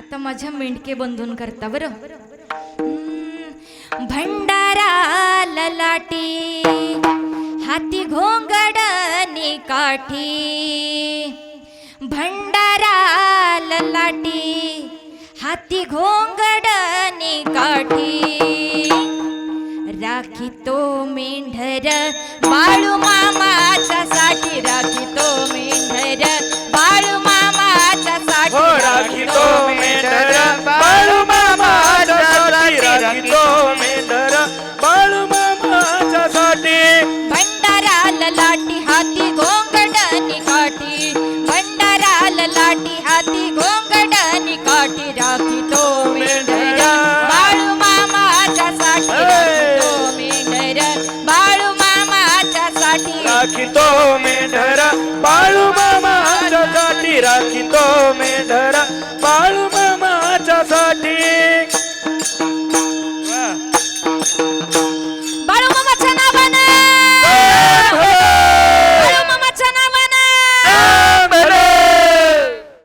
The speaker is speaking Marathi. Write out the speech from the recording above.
आता माझ्या मेंढके बंधून करता बरं. भंडारा ललाटी हाती घोंगडनी काठी, भंडारा ललाटी हाती घोंगडनी काठी, राखी तो मेंढर बाळू मामाच्या साठी, राखी तो मेंढर